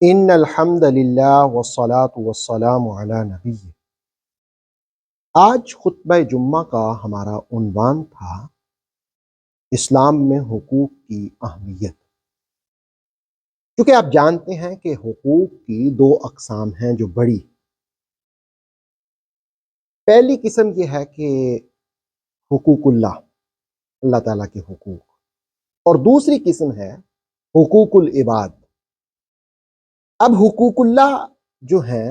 ان الحمد للہ والصلاة والسلام علی نبی۔ آج خطبہ جمعہ کا ہمارا عنوان تھا اسلام میں حقوق کی اہمیت۔ کیونکہ آپ جانتے ہیں کہ حقوق کی دو اقسام ہیں جو بڑی۔ پہلی قسم یہ ہے کہ حقوق اللہ تعالیٰ کے حقوق، اور دوسری قسم ہے حقوق العباد۔ اب حقوق اللہ جو ہیں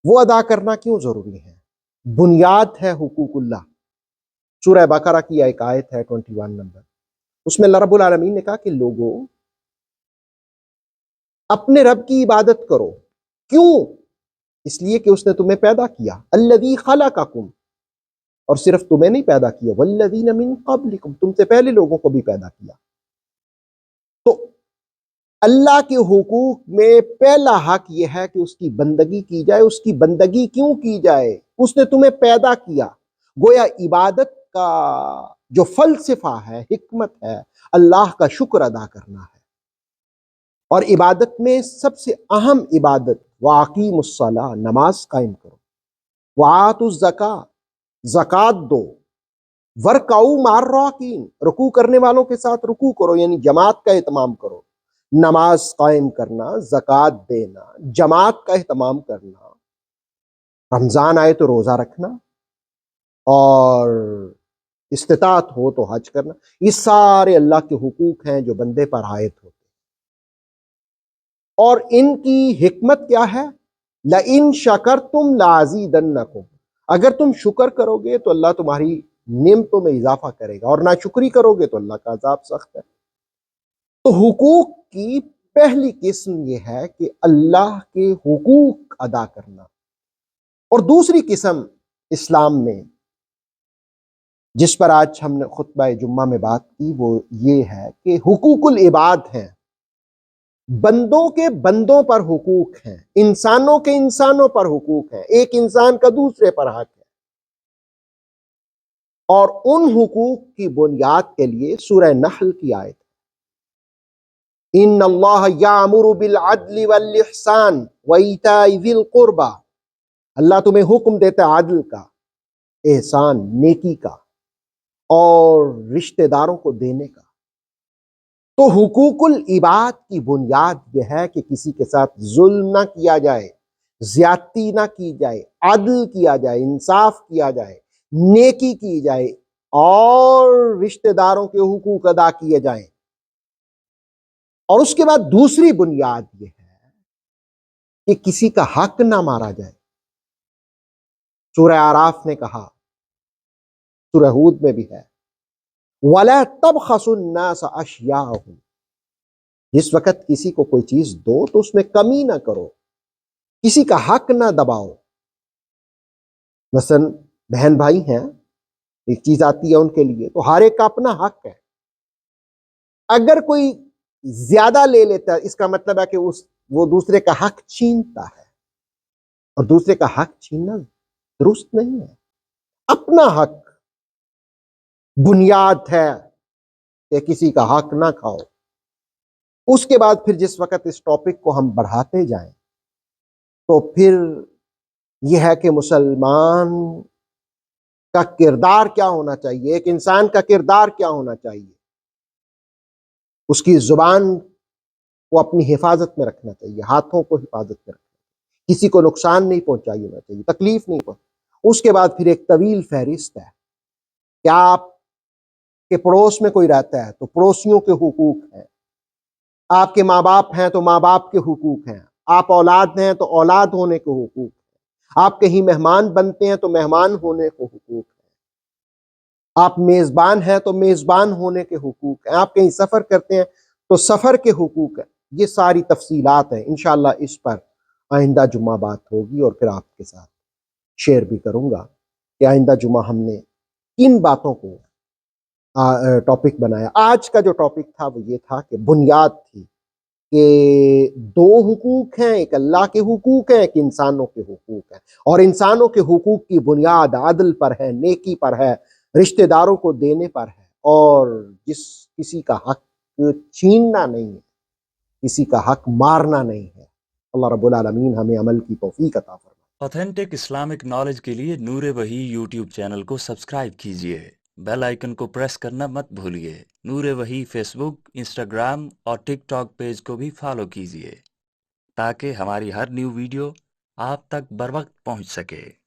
وہ ادا کرنا کیوں ضروری ہے؟ بنیاد ہے حقوق اللہ۔ سورہ بقرہ کی ایک آیت ہے 21 نمبر، اس میں اللہ رب العالمین نے کہا کہ لوگوں اپنے رب کی عبادت کرو۔ کیوں؟ اس لیے کہ اس نے تمہیں پیدا کیا، الذی خلقکم، اور صرف تمہیں نہیں پیدا کیا، والذین من قبلکم، تم سے پہلے لوگوں کو بھی پیدا کیا۔ تو اللہ کے حقوق میں پہلا حق یہ ہے کہ اس کی بندگی کی جائے۔ اس کی بندگی کیوں کی جائے؟ اس نے تمہیں پیدا کیا۔ گویا عبادت کا جو فلسفہ ہے، حکمت ہے، اللہ کا شکر ادا کرنا ہے۔ اور عبادت میں سب سے اہم عبادت وَأَقِیمُوا الصَّلَاةَ، نماز قائم کرو، وَآتُوا الزَّکَاةَ، زکوٰۃ دو، وَارْکَعُوا مَعَ الرَّاکعِینَ، رکوع کرنے والوں کے ساتھ رکوع کرو، یعنی جماعت کا اہتمام کرو۔ نماز قائم کرنا، زکوٰۃ دینا، جماعت کا اہتمام کرنا، رمضان آئے تو روزہ رکھنا، اور استطاعت ہو تو حج کرنا، یہ سارے اللہ کے حقوق ہیں جو بندے پر عائد ہوتے ہیں۔ اور ان کی حکمت کیا ہے؟ لَإِن شَكَرْتُمْ لَأَزِيدَنَّكُمْ، اگر تم شکر کرو گے تو اللہ تمہاری نعمتوں میں اضافہ کرے گا، اور ناشکری کرو گے تو اللہ کا عذاب سخت ہے۔ تو حقوق کی پہلی قسم یہ ہے کہ اللہ کے حقوق ادا کرنا، اور دوسری قسم اسلام میں جس پر آج ہم نے خطبہ جمعہ میں بات کی وہ یہ ہے کہ حقوق العباد ہیں، بندوں کے بندوں پر حقوق ہیں، انسانوں کے انسانوں پر حقوق ہیں، ایک انسان کا دوسرے پر حق ہے۔ اور ان حقوق کی بنیاد کے لیے سورہ نحل کی آیت ہے، ان اللہ یامر بالعدل والاحسان وایتاء ذی القربى، اللہ تمہیں حکم دیتا ہے عدل کا، احسان، نیکی کا، اور رشتہ داروں کو دینے کا۔ تو حقوق العباد کی بنیاد یہ ہے کہ کسی کے ساتھ ظلم نہ کیا جائے، زیادتی نہ کی جائے، عدل کیا جائے، انصاف کیا جائے، نیکی کی جائے، اور رشتہ داروں کے حقوق ادا کیے جائیں۔ اور اس کے بعد دوسری بنیاد یہ ہے کہ کسی کا حق نہ مارا جائے۔ سورہ اعراف نے کہا، سورہ ہود میں بھی ہے، وَلَا تَبْخَسُوا النَّاسَ أَشْيَاءَهُمْ، جس وقت کسی کو کوئی چیز دو تو اس میں کمی نہ کرو، کسی کا حق نہ دباؤ۔ مثلا بہن بھائی ہیں، ایک چیز آتی ہے ان کے لیے تو ہر ایک کا اپنا حق ہے۔ اگر کوئی زیادہ لے لیتا ہے، اس کا مطلب ہے کہ وہ دوسرے کا حق چھینتا ہے، اور دوسرے کا حق چھیننا درست نہیں ہے۔ اپنا حق بنیاد ہے کہ کسی کا حق نہ کھاؤ۔ اس کے بعد پھر جس وقت اس ٹاپک کو ہم بڑھاتے جائیں تو پھر یہ ہے کہ مسلمان کا کردار کیا ہونا چاہیے، ایک انسان کا کردار کیا ہونا چاہیے۔ اس کی زبان کو اپنی حفاظت میں رکھنا چاہیے، ہاتھوں کو حفاظت میں رکھنا چاہیے، کسی کو نقصان نہیں پہنچانا چاہیے، تکلیف نہیں پہنچ۔ اس کے بعد پھر ایک طویل فہرست ہے کہ آپ کے پڑوس میں کوئی رہتا ہے تو پڑوسیوں کے حقوق ہیں، آپ کے ماں باپ ہیں تو ماں باپ کے حقوق ہیں، آپ اولاد ہیں تو اولاد ہونے کے حقوق ہیں، آپ کہیں مہمان بنتے ہیں تو مہمان ہونے کے حقوق ہیں، آپ میزبان ہیں تو میزبان ہونے کے حقوق ہیں، آپ کہیں سفر کرتے ہیں تو سفر کے حقوق ہیں۔ یہ ساری تفصیلات ہیں، انشاءاللہ اس پر آئندہ جمعہ بات ہوگی، اور پھر آپ کے ساتھ شیئر بھی کروں گا کہ آئندہ جمعہ ہم نے کن باتوں کو ٹاپک بنایا۔ آج کا جو ٹاپک تھا وہ یہ تھا کہ بنیاد تھی کہ دو حقوق ہیں، ایک اللہ کے حقوق ہیں، ایک انسانوں کے حقوق ہیں، اور انسانوں کے حقوق کی بنیاد عدل پر ہے، نیکی پر ہے، رشتہ داروں کو دینے پر ہے، اور کسی کا حق چھیننا نہیں ہے۔ کسی کا حق مارنا نہیں ہے۔ اللہ رب العالمین ہمیں عمل کی توفیق عطا فرمائے۔ اوتھینٹک اسلامک نالج کے لیے نور وحی یوٹیوب چینل کو سبسکرائب کیجیے، بیل آئیکن کو پریس کرنا مت بھولیے۔ نور وحی فیس بک، انسٹاگرام اور ٹک ٹاک پیج کو بھی فالو کیجیے تاکہ ہماری ہر نیو ویڈیو آپ تک بروقت پہنچ سکے۔